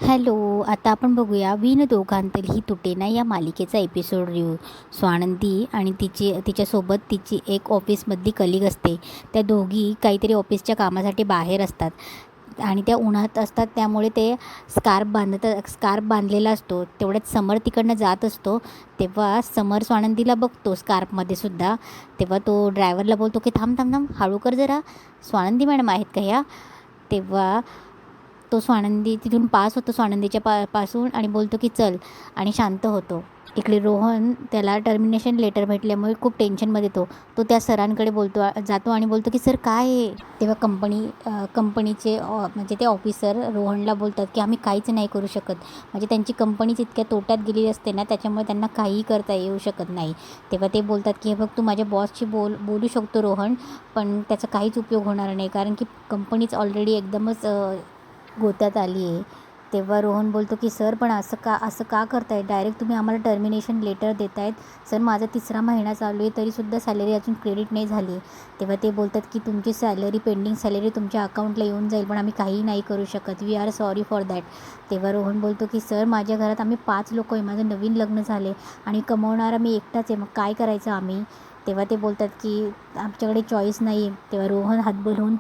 Hello. आता आपण बघूया विण दोघांतली तुटेना या मालिकेचा एपिसोड रिव्ह्यू. स्वानंदी आणि तिच्यासोबत तिची एक ऑफिसमधली कलीग असते. त्या दोघी काहीतरी ऑफिसच्या कामासाठी बाहेर असतात आणि त्या उन्हात असतात. त्यामुळे ते स्कार्फ बांधलेला असतो. तेवढ्यात समर तिकडनं जात असतो. तेव्हा समर स्वानंदीला बघतो स्कार्फमध्ये सुद्धा. तेव्हा तो ड्रायव्हरला बोलतो की थांब थांब थांब, हळू कर जरा, स्वानंदी मॅडम आहेत का ह्या. तेव्हा तो स्वानंदी तिथून पास होतो, स्वानंदीच्या पासून, आणि बोलतो की चल, आणि शांत होतो. इकडे रोहन, त्याला टर्मिनेशन लेटर भेटल्यामुळे खूप टेन्शनमध्ये तो त्या सरांकडे जातो आणि बोलतो की सर काय आहे. तेव्हा कंपनीचे म्हणजे ते ऑफिसर रोहनला बोलतात की आम्ही काहीच नाही करू शकत. म्हणजे त्यांची कंपनीच इतक्या तोट्यात गेलेली असते ना, त्याच्यामुळे त्यांना काहीही करता येऊ शकत नाही. तेव्हा ते बोलतात की हे बघ, तू माझ्या बॉसशी बोलू शकतो रोहन, पण त्याचा काहीच उपयोग होणार नाही, कारण की कंपनीच ऑलरेडी एकदमच गोत्यात आली आहे. तेव्हा रोहन बोलतो की सर पण असं का करताय, डायरेक्ट तुम्ही आम्हाला टर्मिनेशन लेटर देत आहेत. सर माझा 3रा महिना चालू आहे, तरीसुद्धा सॅलरी अजून क्रेडिट नाही झाली. तेव्हा ते बोलतात की तुमची पेंडिंग सॅलरी तुमच्या अकाउंटला येऊन जाईल, पण आम्ही काही नाही करू शकत, we are sorry for that. तेव्हा रोहन बोलतो की सर माझ्या घरात आम्ही 5 लोक आहे, माझं नवीन लग्न झाले आणि कमवणारा मी एकटाच आहे, मग काय करायचं आम्ही. तेव्हा ते बोलतात की आमच्याकडे चॉईस नाही आहे. तेव्हा रोहन हातबल होऊन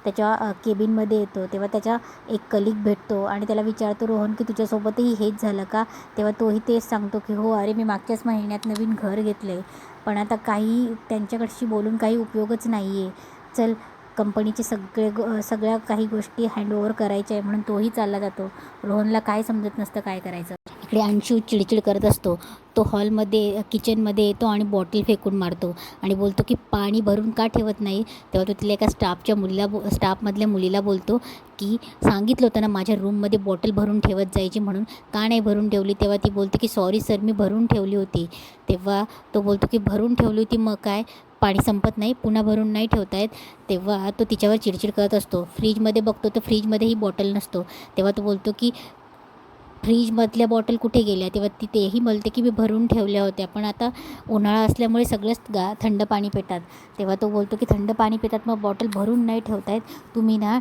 त्याच्या केबिनमध्ये येतो. तेव्हा त्याच्या एक कलीग भेटतो आणि त्याला विचारतो रोहन की तुझ्यासोबतही हेच झालं का. तेव्हा तोही तेच सांगतो की हो अरे, मी मागच्याच महिन्यात नवीन घर घेतलं आहे, पण आता काही त्यांच्याकडशी बोलून काही उपयोगच नाही आहे. चल, कंपनीचे सगळ्या काही गोष्टी हँडओव्हर करायच्या आहे, म्हणून तोही चालला जातो. रोहनला काय समजत नसतं काय करायचं. इकडे अंशू चिडचिड करत असतो. तो किचनमध्ये येतो आणि बॉटल फेकून मारतो आणि बोलतो की पाणी भरून का ठेवत नाही. तेव्हा तो तिला एका स्टाफमधल्या मुलीला बोलतो की सांगितलं होतं ना माझ्या रूममध्ये बॉटल भरून ठेवत जायची म्हणून, का नाही भरून ठेवली. तेव्हा ती बोलते की सॉरी सर, मी भरून ठेवली होती. तेव्हा तो बोलतो की भरून ठेवली होती मग काय, पाणी संपत नाही, पुन्हा भरून नाही ठेवता येत. तेव्हा तो तिच्यावर चिडचिड करत असतो. फ्रीजमध्ये बघतो तर फ्रीजमध्येही बॉटल नसतो. तेव्हा तो बोलतो की फ्रीजमधल्या बॉटल कुठे गेल्या. तेव्हा ती तेही बोलते की मी भरून ठेवल्या होत्या, पण आता उन्हाळा असल्यामुळे सगळंच थंड पाणी पितात. तेव्हा तो बोलतो की थंड पाणी पितात मग बॉटल भरून नाही ठेवतायत, तुम्ही ना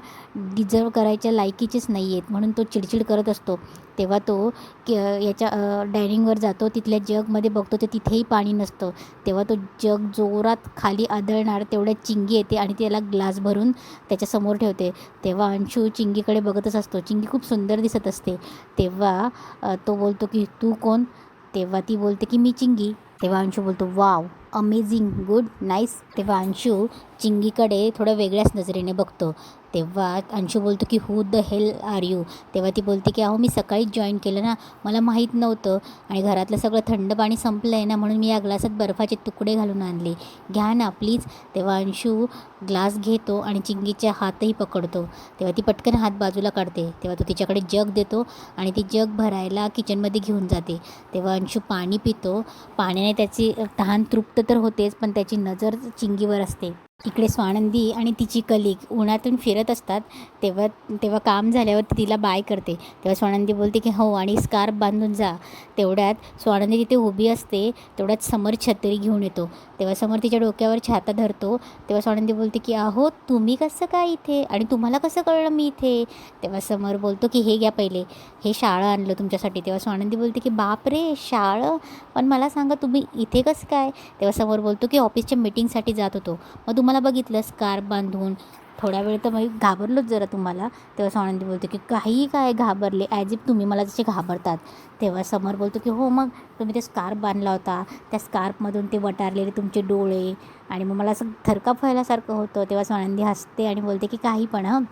डिझर्व करायच्या लायकीचेच नाही आहेत, म्हणून तो चिडचिड करत असतो. तेव्हा तो याच्या डायनिंगवर जातो. तिथल्या जगमध्ये बघतो तर तिथेही पाणी नसतं. तेव्हा तो जग जोरात खाली आदळणार तेवढ्यात चिंगी येते आणि त्याला ग्लास भरून त्याच्यासमोर ठेवते. तेव्हा अंशू चिंगीकडे बघतच असतो. चिंगी खूप सुंदर दिसत असते. तेव्हा तो बोलतो की तू कोण. तेव्हा ती बोलते की मी चिंगी. तेव्हा अंशू बोलतो वाव, अमेझिंग, गुड, नाईस. तेव्हा अंशू चिंगीकडे थोडं वेगळ्याच नजरेने बघतो. तेव्हा अंशू बोलतो की who the hell are you. तेव्हा ती बोलते की अहो मी सकाळीच जॉईन केलं ना, मला माहीत नव्हतं, आणि घरातलं सगळं थंड पाणी संपलं आहे ना, म्हणून मी या ग्लासात बर्फाचे तुकडे घालून आणले, घ्या ना प्लीज. तेव्हा अंशू ग्लास घेतो आणि चिंगीच्या हातही पकडतो. तेव्हा ती पटकन हात बाजूला काढते. तेव्हा तो तिच्याकडे जग देतो आणि ती जग भरायला किचनमध्ये घेऊन जाते. तेव्हा अंशू पाणी पितो. पाण्याने त्याची तहान तृप्त तर होतेच, पण त्याची नजर चिंगीवर असते. इकडे स्वानंदी आणि तिची कलीग उन्हातून फिरत असतात. तेव्हा तेव्हा काम झाल्यावर ती तिला बाय करते. तेव्हा स्वानंदी बोलते की हो, आणि स्कार्फ बांधून जा. तेवढ्यात स्वानंदी तिथे उभी असते. तेवढ्यात समर छत्री घेऊन येतो. तेव्हा समर तिच्या डोक्यावर छाता धरतो. तेव्हा स्वानंदी बोलते की अहो तुम्ही कसं काय इथे, आणि तुम्हाला कसं कळलं मी इथे. तेव्हा समर बोलतो की हे घ्या पहिले, हे शाळं आणलं तुमच्यासाठी. तेव्हा स्वानंदी बोलते की बापरे, शाळं, पण मला सांगा तुम्ही इथे कसं काय. तेव्हा समोर बोलतो की ऑफिसच्या मीटिंगसाठी जात होतो, मग तुम्हाला बघितलं स्कार्फ बांधून, थोड्या वेळ तर मग घाबरलोच जरा तुम्हाला. तेव्हा स्वानंदी बोलते की काही काय घाबरले, ॲज इफ तुम्ही मला जसे घाबरतात. तेव्हा समर बोलतो की हो, मग तुम्ही ते स्कार्फ बांधला होता, त्या स्कार्फमधून ते वटारलेले तुमचे डोळे, आणि मग मला असं थरकाप व्हायल्यासारखं होतं. तेव्हा स्वानंदी हसते आणि बोलते की काही पण हं.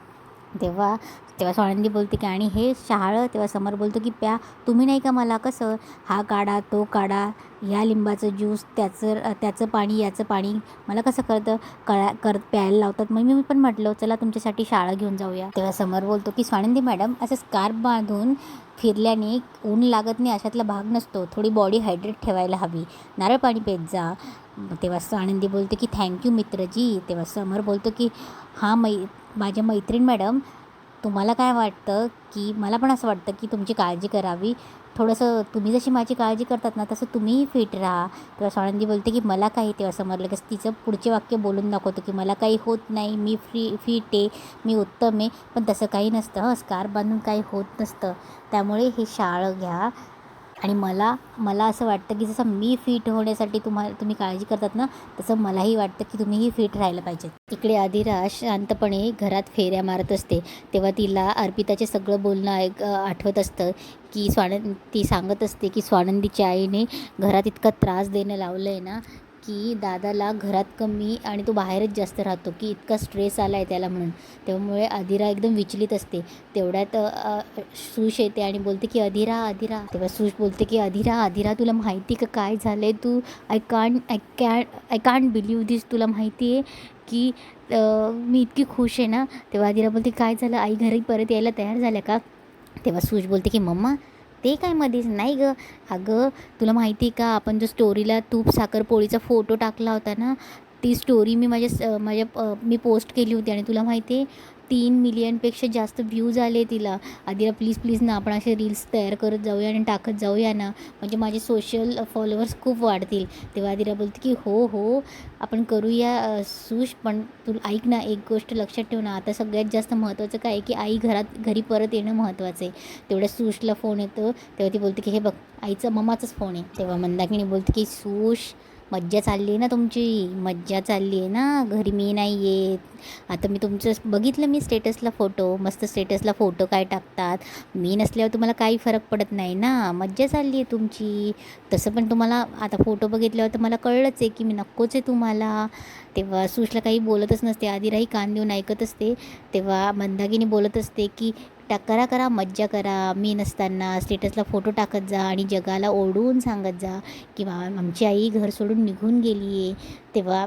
तेव्हा तेव्हा स्वानंदी बोलते की आणि हे शहाळं. तेव्हा समर बोलतो की तुम्ही नाही का मला कसं, हा काढा तो काढा, ह्या लिंबाचं ज्यूस, त्याचं पाणी, याचं पाणी, मला कसं प्यायला लावतात. मग मी पण म्हटलं चला तुमच्यासाठी शाळा घेऊन जाऊया. तेव्हा समर बोलतो की स्वानंदी मॅडम, असं स्कार्फ बांधून फिरल्याने ऊन लागत नाही अशातला भाग नसतो, थोडी बॉडी हायड्रेट ठेवायला हवी, नारळ पाणी पेत जा. तेव्हा स्वानंदी बोलते की थँक्यू मित्रजी. तेव्हा समर बोलतो की हां माझ्या मैत्रीण मॅडम, तुम्हाला काय वाटतं की मला पण असं वाटतं की तुमची काळजी करावी. थोडंसं तुम्ही जशी माझी काळजी करतात ना तसं तुम्हीही फिट राहा. तेव्हा स्वानंदी बोलते की मला काही, तेव्हा समर लगेच तिचं पुढचे वाक्य बोलून दाखवतो की मला काही होत नाही, मी फिट आहे, मी उत्तम आहे. पण तसं काही नसतं, स्कार्फ बांधून काही होत नसतं. त्यामुळे हे शाळं घ्या. आणि मला असं वाटतं की जसं मी फिट होण्यासाठी तुम्ही काळजी करतात ना, तसं मलाही वाटतं की तुम्हीही फिट राहायला पाहिजेत. इकडे आदिरा शांतपणे घरात फेऱ्या मारत असते. तेव्हा तिला अर्पिताचे सगळं बोलणं आठवत असतं की ती सांगत असते की स्वानंदीच्या आईने घरात इतका त्रास देणं लावलं आहे ना, की दादाला घरात कमी आणि तो बाहेरच जास्त राहतो, की इतका स्ट्रेस आला आहे त्याला म्हणून. त्यामुळे आदिरा एकदम विचलित असते. तेवढ्यात सुश येते आणि बोलते की अधीरा. तेव्हा सुश बोलते की अधीरा तुला माहिती का काय झालं आहे? तू आय कांट बिलीव्ह दिस. तुला माहिती आहे की मी इतकी खुश आहे ना. तेव्हा अधीरा बोलते काय झालं? आई घरी परत यायला तयार झाल्या का? तेव्हा सुश बोलते की मम्मा ते काय मध्येच नाही गं. अगं तुला माहिती आहे का, आपण जो स्टोरीला तूप साखर पोळीचा फोटो टाकला होता ना, ती स्टोरी मी मी पोस्ट केली होती आणि तुला माहिती आहे 3 मिलियनपेक्षा जास्त व्ह्यूज आले तिला. आदिरा प्लीज ना आपण असे रील्स तयार करत जाऊया आणि टाकत जाऊया ना, म्हणजे माझे सोशल फॉलोअर्स खूप वाढतील. तेव्हा आदिरा बोलते की हो आपण करूया सुश, पण तू ऐक ना, एक गोष्ट लक्षात ठेव ना, आता सगळ्यात जास्त महत्त्वाचं काय आहे की आई घरी परत येणं महत्त्वाचं आहे. तेवढ्या सुशला फोन येतो. तेव्हा ती बोलते की हे बघ आईचा मम्माचाच फोन आहे. तेव्हा मंदाकिनी बोलते की सुश मज्जा चालली आहे ना तुमची, मज्जा चालली आहे ना, घरी मी नाही येत. आता मी तुमचं बघितलं, मी स्टेटसला फोटो, मस्त स्टेटसला फोटो काय टाकतात. मी नसल्यावर तुम्हाला काही फरक पडत नाही ना, मज्जा चालली आहे तुमची. तसं पण तुम्हाला आता फोटो बघितल्यावर तर मला कळलंच आहे की मी नकोच आहे तुम्हाला. तेव्हा सुशला काही बोलतच नसते, आदिराही कान देऊन ऐकत असते. तेव्हा मंदाकिनी बोलत असते की करा मज्जा करा, मी नसताना स्टेटसला फोटो टाकत जा आणि जगाला ओरडून सांगत जा की आमची आई घर सोडून निघून गेली आहे. तेव्हा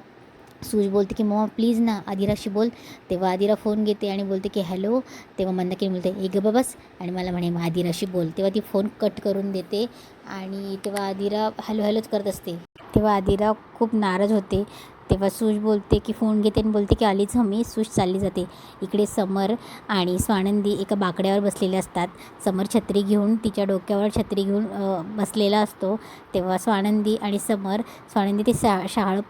सुश बोलते की मम्मा प्लीज ना आदिराशी बोल. तेव्हा आदिरा फोन घेते आणि बोलते की हॅलो. तेव्हा मंदाकिनी बोलते एक ग बस आणि मला म्हणे मग आदिराशी बोल. तेव्हा ती फोन कट करून देते आणि तेव्हा आदिरा हॅलोच करत असते. तेव्हा आदिरा खूप नाराज होते. तेव्हा सुश बोलते की फोन घेते आणि बोलते की आलीच हं मी. सुश चालली जाते. इकडे समर आणि स्वानंदी एका बाकड्यावर बसलेले असतात. समर छत्री घेऊन तिच्या डोक्यावर छत्री घेऊन बसलेला असतो. तेव्हा स्वानंदी ते शहाळं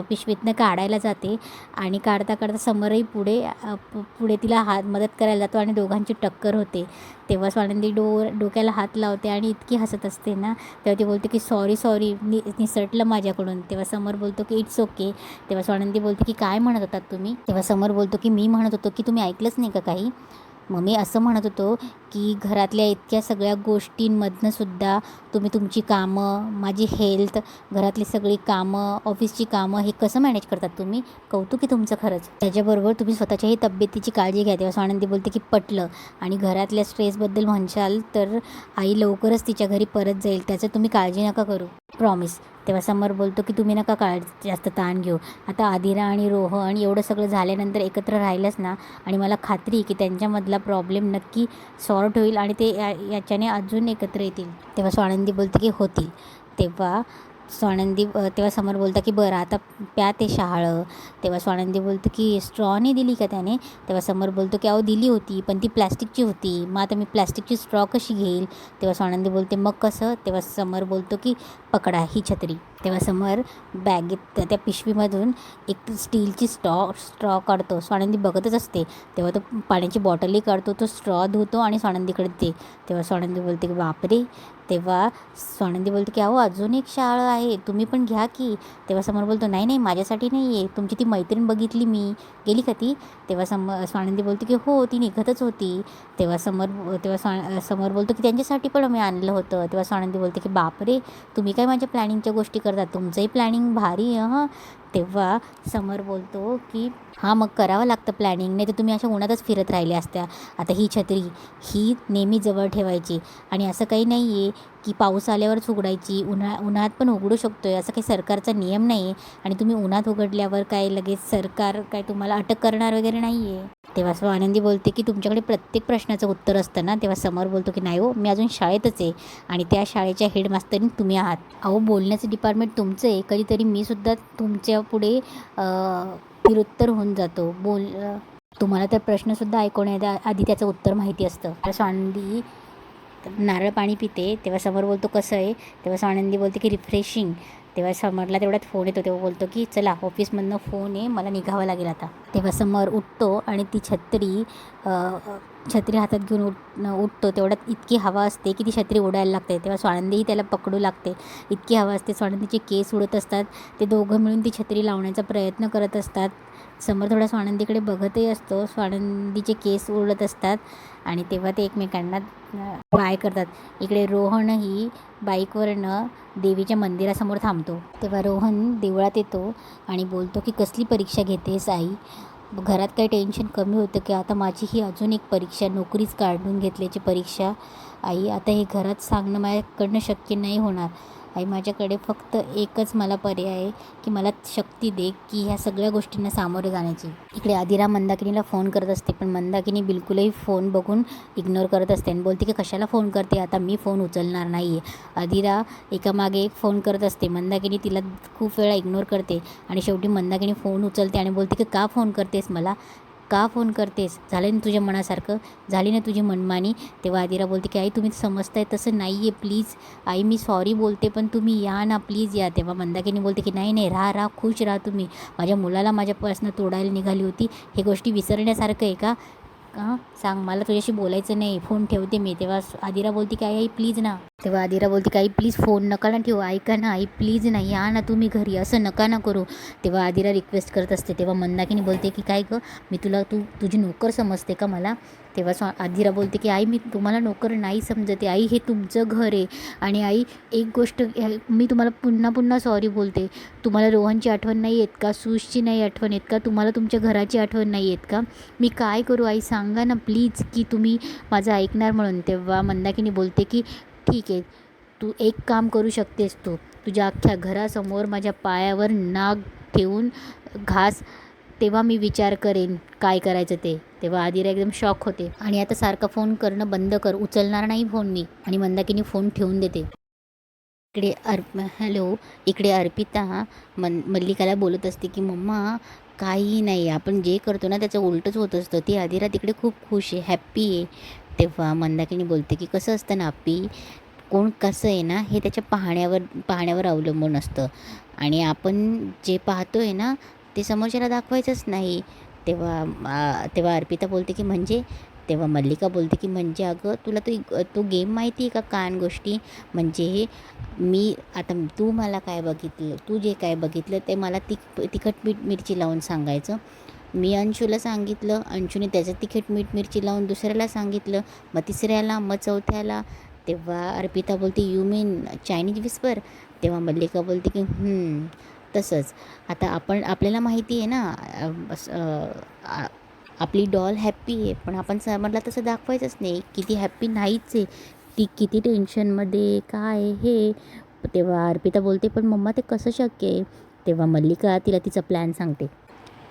पिशवीतनं काढायला जाते आणि काढता समरही पुढे तिला मदत करायला जातो आणि दोघांची टक्कर होते. तेव्हा स्वानंदी डोक्याला हात लावते आणि इतकी हसत असते ना. तेव्हा ती बोलते की सॉरी निसटलं माझ्याकडून. तेव्हा समर बोलतो की इट्स ओके. तेव्हा स्वानंदी बोलते की काय म्हणत होतात तुम्ही? तेव्हा समर बोलतो की मी म्हणत होतो की तुम्ही ऐकलंच नाही का काही? मग मी असं म्हणत होतो की घरातल्या इतक्या सगळ्या गोष्टींमधनंसुद्धा तुम्ही तुमची कामं, माझी हेल्थ, घरातली सगळी कामं, ऑफिसची कामं हे कसं मॅनेज करतात तुम्ही? कौतुक आहे तुमचं खरंच. त्याच्याबरोबर तुम्ही स्वतःच्याही तब्येतीची काळजी घ्या. तेव्हा स्वानंदी बोलते की पटलं. आणि घरातल्या स्ट्रेसबद्दल म्हणशाल तर आई लवकरच तिच्या घरी परत जाईल, त्याचं तुम्ही काळजी नका करू, प्रॉमिस. तेव्हा समर बोलतो की तुम्ही नका जास्त ताण घेऊ. आता आदिरा आणि रोहन एवढं सगळं झाल्यानंतर एकत्र राहिलंच ना, आणि मला खात्री आहे की त्यांच्यामधला प्रॉब्लेम नक्की सॉर्ट होईल आणि ते याच्याने अजून एकत्र येतील. तेव्हा स्वानंदी बोलते की होतील. तेव्हा तेव्हा समर बोलता की बरं आता प्या ते शहाळं. तेव्हा स्वानंदी बोलतो की स्ट्रॉ नाही दिली का त्याने? तेव्हा समर बोलतो की अहो दिली होती, पण ती प्लॅस्टिकची होती, मग आता मी प्लॅस्टिकची स्ट्रॉ कशी घेईल? तेव्हा स्वानंदी बोलते मग कसं? तेव्हा समर बोलतो की पकडा ही छत्री. तेव्हा समर बॅगेत त्या पिशवीमधून एक स्टीलची स्ट्रॉ काढतो. स्वानंदी बघतच असते. तेव्हा तो पाण्याची बॉटलही काढतो, तो स्ट्रॉ धुतो आणि स्वानंदीकडे देते. तेव्हा स्वानंदी बोलते की बापरे. तेव्हा स्वानंदी बोलते की अहो अजून एक शाळा आहे, तुम्ही पण घ्या की. तेव्हा समर बोलतो नाही माझ्यासाठी नाही आहे, तुमची ती मैत्रीण बघितली मी, गेली का ती? तेव्हा स्वानंदी बोलते की हो ती निघतच होती. तेव्हा समर बोलतो की त्यांच्यासाठी पण मी आणलं होतं. तेव्हा स्वानंदी बोलते की बापरे, तुम्ही काय माझ्या प्लॅनिंगच्या गोष्टी करता, तुमचंही प्लॅनिंग भारी आहे हं. तेव्हा समर बोलतो की हां मग करावं लागतं प्लॅनिंग, नाही तर तुम्ही अशा उन्हातच फिरत राहिल्या असत्या. आता ही छत्री ही नेहमी जवळ ठेवायची आणि असं काही नाही आहे की पाऊस आल्यावरच उघडायची, उन्हाळ्यात पण उघडू शकतो आहे, असं काही सरकारचा नियम नाही आहे. आणि तुम्ही उन्हात उघडल्यावर काय लगेच सरकार काय तुम्हाला अटक करणार वगैरे नाही आहे. तेव्हा स्वानंदी बोलते की तुमच्याकडे प्रत्येक प्रश्नाचं उत्तर असतं ना? तेव्हा समर बोलतो की नाही हो, मी अजून शाळेतच आहे आणि त्या शाळेच्या हेडमास्तरीण तुम्ही आहात. अहो बोलण्याचं डिपार्टमेंट तुमचं आहे, कधीतरी मी सुद्धा तुमच्या पुढे निरुत्तर होऊन जातो. तुम्हाला तर प्रश्नसुद्धा ऐकवण्याच्या आधी त्याचं उत्तर माहिती असतं. तर स्वानंदी नारळ पाणी पिते तेव्हा समर बोलतो कसं आहे, तेव्हा स्वानंदी बोलते की रिफ्रेशिंग. तेव्हा समरला तेवढ्यात फोन येतो, तेव्हा बोलतो की चला ऑफिसमधनं फोन आहे, मला निघावं लागेल आता. तेव्हा समर उठतो आणि ती छत्री हातात घेऊन उठतो. तेवढ्यात इतकी हवा असते की ती छत्री उडायला लागते. तेव्हा स्वानंदीही त्याला पकडू लागते. इतकी हवा असते, स्वानंदीचे केस उडत असतात. ते दोघं मिळून ती छत्री लावण्याचा प्रयत्न करत असतात. समर थोडा स्वानंदीकडे बघतही असतो. स्वानंदीचे केस उडत असतात आणि तेव्हा ते एकमेकांना बाय करतात. इकडे रोहनही बाईकवरनं देवीच्या मंदिरासमोर थांबतो. तेव्हा रोहन देवळात येतो आणि बोलतो की कसली परीक्षा घेतेस आई? घरात काही टेन्शन कमी होतं की आता माझी ही अजून एक परीक्षा, नोकरीच काढून घेतल्याची परीक्षा. आई आता हे घरात सांगणं माझ्याकडनं शक्य नाही होणार. आई माझ्याकडे फक्त एकच मला पर्याय आहे की मला शक्ती दे की ह्या सगळ्या गोष्टींना सामोरे जाण्याची. इकडे आदिरा मंदाकिनीला फोन करत असते, पण मंदाकिनी बिलकुलही फोन बघून इग्नोर करत असते आणि बोलते की कशाला फोन करते, आता मी फोन उचलणार नाही आहे. आदिरा एकामागे एक फोन करत असते. मंदाकिनी तिला खूप वेळा इग्नोर करते आणि शेवटी मंदाकिनी फोन उचलते आणि बोलते की का फोन करतेस मला, का फोन करतेस, झालं ना तुझ्या मनासारखं, झाली ना तुझी मनमानी. तेव्हा आदिरा बोलते की आई तुम्ही समजताय तसं नाही आहे, प्लीज आई मी सॉरी बोलते पण तुम्ही या ना, प्लीज या. तेव्हा मंदाकिनी बोलते की नाही नाही, राहा खुश राहा तुम्ही. माझ्या मुलाला माझ्यापासून तोडायला निघाली होती, हे गोष्टी विसरण्यासारखं आहे का? सांग मला तुझ्याशी बोलायचं नाही, फोन ठेवते मी. तेव्हा आदिरा बोलते की आई प्लीज ना. तेव्हा आदिरा बोलते की आई प्लीज फोन नका ना ठेवू, ऐका ना आई प्लीज ना, या ना तुम्ही घरी, असं नका ना करू. तेव्हा आदिरा रिक्वेस्ट करत असते. तेव्हा मंदाकिनी बोलते की काय गं, मी तुझी नोकर समजते का मला? तेव्हा आदिरा बोलते की आई मी तुम्हाला नोकर नाही समजते आई, हे तुमचं घर आहे. आणि आई एक गोष्ट मी तुम्हाला पुन्हा पुन्हा सॉरी बोलते, तुम्हाला रोहनची आठवण नाही येत का, सुशची नाही आठवण येत का, तुम्हाला तुमच्या घराची आठवण नाही येत का? मी काय करू आई सांगा ना प्लीज की तुम्ही माझं ऐकणार म्हणून. तेव्हा मंदाकिनी बोलते की ठीक आहे, तू एक काम करू शकतेस, तू तुझ्या अख्ख्या घरासमोर माझ्या पायावर नाग ठेवून घास, तेव्हा मी विचार करेन काय करायचं ते. तेव्हा आदिरा एकदम शॉक होते आणि आता सारखा फोन करणं बंद कर, उचलणार नाही फोन मी. आणि मंदाकिनी फोन ठेवून देते. हॅलो. इकडे अर्पिता मल्लिकाला बोलत असते की मम्मा काही नाही, आपण जे करतो ना त्याचं उलटंच होत असतं. ती आदिरा तिकडे खूप खुश आहे, हॅप्पी आहे. तेव्हा मंदाकिनी बोलते की कसं असतं ना हॅप्पी, कोण कसं आहे ना हे त्याच्या पाहण्यावर अवलंबून असतं आणि आपण जे पाहतो आहे ना ते समोरच्याला दाखवायचंच नाही. तेव्हा अर्पिता बोलते की म्हणजे, तेव्हा मल्लिका बोलते की म्हणजे अगं तुला तो गेम माहिती आहे का, कान गोष्टी, म्हणजे मी आता तू मला काय बघितलं, तू जे काय बघितलं ते मला तिखट मीठ मिरची लावून सांगायचं. मी अंशूला सांगितलं, अंशूने त्याचं तिखट मीठ मिरची लावून दुसऱ्याला सांगितलं, मग तिसऱ्याला, मग चौथ्याला. तेव्हा अर्पिता बोलते यू मीन चायनीज विस्पर. तेव्हा मल्लिका बोलते की तसंच. आता आपल्याला माहिती आहे ना आपली डॉल हॅप्पी आहे, पण आपण समरला तसं दाखवायचंच नाही की ती हॅप्पी नाहीच आहे, ती किती टेन्शनमध्ये काय हे. तेव्हा अर्पिता बोलते पण मम्मा ते कसं शक्य आहे. तेव्हा मल्लिका तिला तिचा प्लॅन सांगते.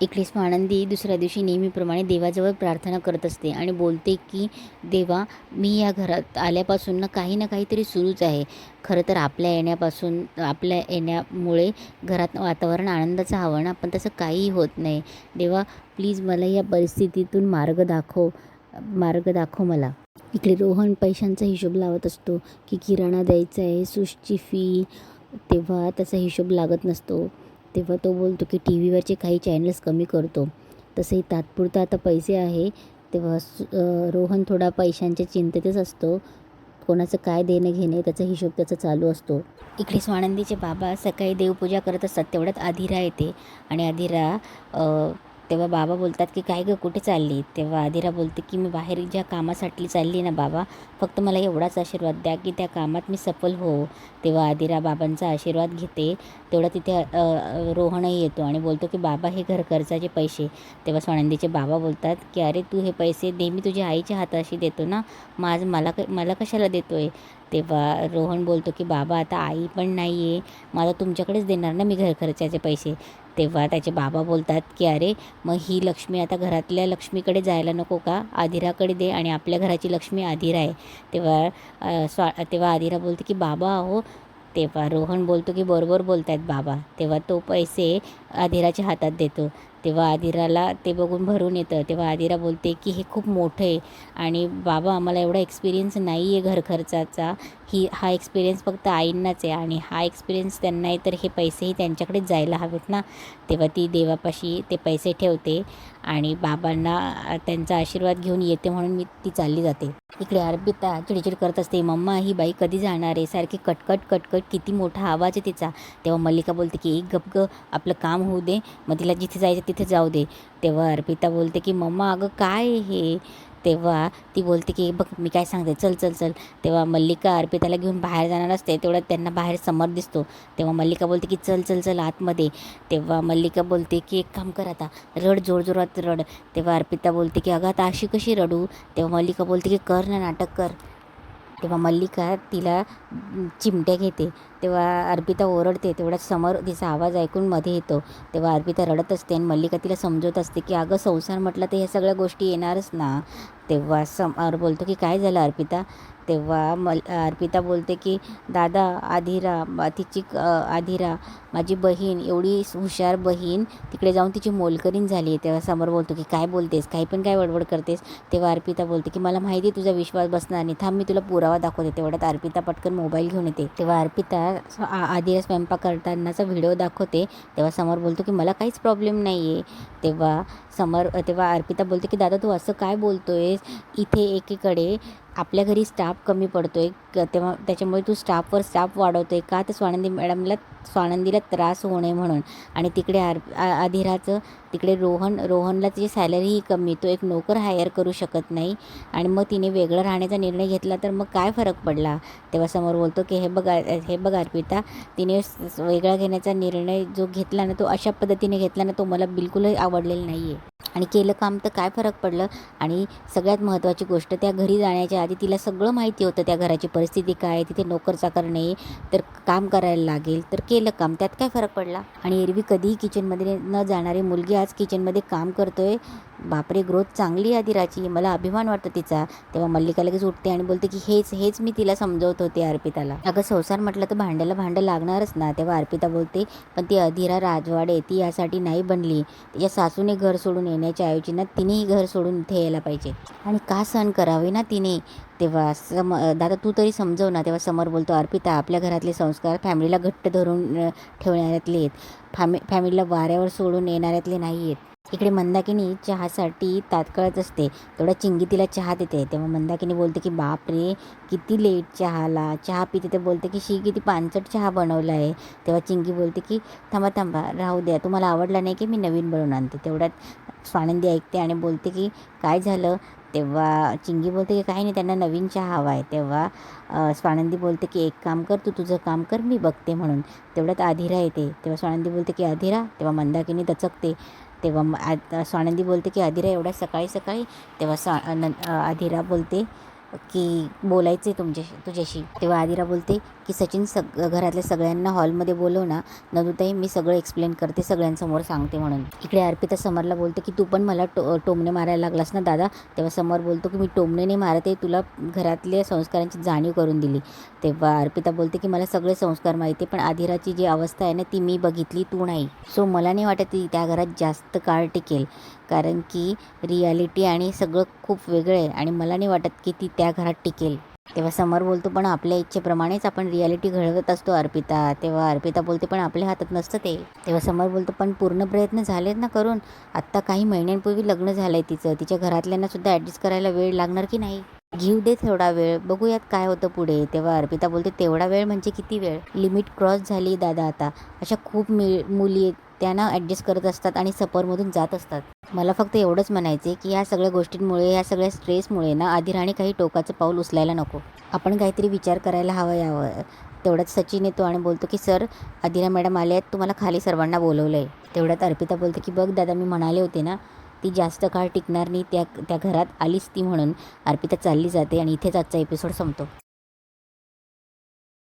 इकडे स्वानंदी दुसऱ्या दिवशी नेहमीप्रमाणे देवाजवळ प्रार्थना करत असते आणि बोलते की देवा, मी या घरात आल्यापासून ना काहीतरी सुरूच आहे. खरं तर आपल्या येण्यामुळे घरात वातावरण आनंदाचं हवं ना, पण तसं काहीही होत नाही. देवा प्लीज मला या परिस्थितीतून मार्ग दाखव मला. इकडे रोहन पैशांचा हिशोब लावत असतो की किराणा द्यायचा आहे, सुशची फी. तेव्हा त्याचा हिशोब लागत नसतो. तेव्हा तो बोलतो की टी व्हीवरचे काही चॅनल्स कमी करतो, तसंही तात्पुरता आता पैसे आहे. तेव्हा रोहन थोडा पैशांच्या चिंतेतच असतो, कोणाचं काय देणं घेणे त्याचा हिशोब त्याचा चालू असतो. इकडे स्वानंदीचे बाबा सकाळी देवपूजा करत असतात. तेवढ्यात आदिरा येते आणि तेव्हा बाबा बोलतात की काय गं कुठे चालली. तेव्हा आदिरा बोलते की मी बाहेर ज्या कामासाठी चालली ना बाबा, फक्त मला एवढाच आशीर्वाद द्या की त्या कामात मी सफल हो. तेव्हा आदिरा बाबांचा आशीर्वाद घेते. तेवढा तिथे रोहनही येतो आणि बोलतो की बाबा हे घर खर्चाचे पैसे. तेव्हा स्वानंदीचे बाबा बोलतात की अरे तू हे पैसे नेहमी तुझ्या आईच्या हाताशी देतो ना, मग आज मला कशाला देतो आहे. तेव्हा रोहन बोलतो की बाबा आता आई पण नाही आहे, मला तुमच्याकडेच देणार ना मी घर खर्चाचे पैसे. तेव्हा त्याचे बाबा बोलतात की अरे मग ही लक्ष्मी आता घरातल्या लक्ष्मीकडे जायला नको का, आदिराकडे दे आणि आपल्या घराची लक्ष्मी आदिरा आहे. तेव्हा आदिरा बोलते की बाबा अहो. तेव्हा रोहन बोलतो की बरोबर बोलत आहेत बाबा. तेव्हा तो पैसे आदिराच्या हातात देतो. तेव्हा आदिराला ते बघून भरून येतं. तेव्हा आदिरा बोलते की हे खूप मोठं आहे आणि बाबा आम्हाला एवढा एक्सपिरियन्स नाही आहे घर खर्चाचा. हा एक्सपिरियन्स फक्त आईंनाच आहे आणि हा एक्सपिरियन्स त्यांना आहे, तर हे पैसेही त्यांच्याकडेच जायला हवेत ना. तेव्हा ती देवापाशी ते पैसे ठेवते आणि बाबांना त्यांचा आशीर्वाद घेऊन येते म्हणून ती चालली जाते. इकडे अर्पिता चिडचिड करत असते, मम्मा ही बाई कधी जाणार आहे, सारखी कटकट कटकट, किती मोठा आवाज आहे तिचा. तेव्हा मल्लिका बोलते की एक गप ग, आपलं काम होऊ दे, मग तिला जिथे जायचं तिथे जाऊ दे. तेव्हा अर्पिता बोलते की मम्मा अगं काय आहे हे. तेव्हा ती बोलते की बघ मी काय सांगते, चल चल चल. तेव्हा मल्लिका अर्पिताला घेऊन बाहेर जाणार असते, तेवढ्यात त्यांना बाहेर समर दिसतो. तेव्हा मल्लिका बोलते की चल चल चल आतमध्ये. तेव्हा मल्लिका बोलते की एक काम कर आता, रड जोरजोरात रड. तेव्हा अर्पिता बोलते की अगं आता अशी कशी रडू. तेव्हा मल्लिका बोलते की कर ना, नाटक कर. तेव्हा मल्लिका तिला चिमट्या घेते. तेव्हा अर्पिता ओरडते, तेवढ्यात समोर तिचा आवाज ऐकून मध्ये येतो. तेव्हा अर्पिता रडत असते आणि मल्लिका तिला समजवत असते की अगं संसार म्हटलं तर ह्या सगळ्या गोष्टी येणारच ना. तेव्हा समर बोलतो की काय झालं अर्पिता. तेव्हा अर्पिता बोलते की दादा आधिरा माझी बहीण, एवढी हुशार बहीण, तिकडे जाऊन तिची मोलकरीण झाली आहे. तेव्हा समर बोलतो की काय बोलतेस, काही पण काय वडवड करतेस. तेव्हा अर्पिता बोलते की मला माहिती आहे तुझा विश्वास बसणार नाही, थांब मी तुला पुरावा दाखवते. तेवढ्यात अर्पिता पटकन मोबाईल घेऊन येते. तेव्हा अर्पिता आधिरा स्वयंपाक करतानाचा व्हिडिओ दाखवते. तेव्हा समर बोलतो की मला काहीच प्रॉब्लेम नाही आहे. तेव्हा अर्पिता बोलते की दादा तू असं काय बोलतो आहेस, इथे एकीकडे आपल्या घरी स्टाफ कमी पडतो आहे, तेव्हा त्याच्यामुळे तू स्टाफवर स्टाफ वाढवतो आहे का, तर स्वानंदीला त्रास होऊ नये म्हणून. आणि तिकडे आधिराचं तिकडे रोहनला तिची सॅलरीही कमी, तो एक नोकर हायर करू शकत नाही आणि मग तिने वेगळं राहण्याचा निर्णय घेतला तर मग काय फरक पडला. तेव्हा समोर बोलतो की हे बघ अर्पिता, तिने वेगळा घेण्याचा निर्णय जो घेतला ना, तो अशा पद्धतीने घेतला ना, तो मला बिलकुलही आवडलेला नाही आहे. आणि केलं काम तर काय फरक पडलं. आणि सगळ्यात महत्त्वाची गोष्ट, त्या घरी जाण्याच्या आधी तिला सगळं माहिती होतं, त्या घराची परिस्थिती काय, तिथे नोकर चाकर नाही, तर काम करायला लागेल, तर केलं काम, त्यात काय फरक पडला. आणि एरवी कधीही किचनमध्ये न जाणारी मुलगी आज किचनमध्ये काम करतोय. बापरे, ग्रोथ चांगली आधिराची, मला अभिमान वाटतो तिचा. तेव्हा मल्लिका लगेच उठते आणि बोलते की हेच मी तिला समजवत होते अर्पिताला, अगं संसार म्हटलं तर भांड्याला भांडं लागणारच ना. तेव्हा अर्पिता बोलते पण ती अधिरा राजवाडे, ती यासाठी नाही बनली. तिच्या सासूने घर सोडून येण्याच्या ऐवजी ना तिनेही घर सोडून इथे यायला पाहिजे आणि का सहन करावे ना तिने. तेव्हा दादा तू तरी समजव ना. तेव्हा समर बोलतो अर्पिता, आपल्या घरातले संस्कार फॅमिलीला घट्ट धरून ठेवणाऱ्यातले आहेत, फॅमिलीला वाऱ्यावर सोडून येणाऱ्यातले नाही आहेत. इकडे मंदाकिनी चहासाठी तात्काळच असते, तेवढा चिंगी तिला चहा देते. तेव्हा मंदाकिनी बोलते की बाप रे, किती लेट चहा पिते. ते बोलते की शी किती पानचट चहा बनवला आहे. तेव्हा चिंगी बोलते की थांबा राहू द्या, तुम्हाला आवडला नाही की मी नवीन बनवून आणते. तेवढ्यात स्वानंदी ऐकते आणि बोलते की काय झालं. तेव्हा चिंगी बोलते की काही नाही, त्यांना नवीन चहा हवा आहे. तेव्हा स्वानंदी बोलते की एक काम कर, तू तुझं काम कर, मी बघते म्हणून. तेवढ्यात आधिरा येते. तेव्हा स्वानंदी बोलते की आधिरा. तेव्हा मंदाकिनी दचकते. तेव्हा स्वानंदी बोलते की आधिरा एवढ्या सकाळी सकाळी. तेव्हा आधिरा बोलते की बोलायचे तुझ्याशी. तेव्हा आधिरा बोलते की सचिन घरातल्या सगळ्यांना हॉलमध्ये बोलव ना, नंदुताई मी सगळं एक्सप्लेन करते, सगळ्यांसमोर सांगते म्हणून. इकडे अर्पिता समरला बोलते की तू पण मला टोमणे मारायला लागलास ना दादा. तेव्हा समर बोलतो की मी टोमणे नाही मारत आहे, तुला घरातल्या संस्कारांची जाणीव करून दिली. तेव्हा अर्पिता बोलते की मला सगळे संस्कार माहिती आहे, पण आधिराची जी अवस्था आहे ना ती मी बघितली, तू नाही. सो मला नाही वाटत ती त्या घरात जास्त काळ टिकेल, कारण की रियालिटी आणि सगळं खूप वेगळं आहे आणि मला नाही वाटत की ती त्या घरात टिकेल. तेव्हा समर बोलतो पण आपल्या इच्छेप्रमाणेच आपण रियालिटी घडवत असतो अर्पिता. तेव्हा अर्पिता बोलते पण आपल्या हातात नसतं ते. तेव्हा समर बोलतो पण पूर्ण प्रयत्न झालेत ना करून, आत्ता काही महिन्यांपूर्वी लग्न झालं आहे तिचं, तिच्या घरातल्यांना सुद्धा ॲडजस्ट करायला वेळ लागणार की नाही. घेऊ दे थोडा वेळ, बघूयात काय होतं पुढे. तेव्हा अर्पिता बोलते तेवढा वेळ म्हणजे किती वेळ, लिमिट क्रॉस झाली दादा आता. अशा खूप मुली त्यांना ॲडजस्ट करत असतात आणि सफरमधून जात असतात. मला फक्त एवढंच म्हणायचं आहे की ह्या सगळ्या गोष्टींमुळे, ह्या सगळ्या स्ट्रेसमुळे ना आधिराने काही टोकाचं पाऊल उचलायला नको. आपण काहीतरी विचार करायला हवा यावर. तेवढ्यात सचिन येतो आणि बोलतो की सर, अधिरा मॅडम आले आहेत, तुम्हाला खाली सर्वांना बोलवलं आहे. तेवढ्यात अर्पिता बोलते की बघ दादा, मी म्हणाले होते ना ती जास्त काळ टिकणार नाही त्या घरात आलीच ती म्हणून. अर्पिता चालली जाते आणि इथेच आजचा एपिसोड संपतो.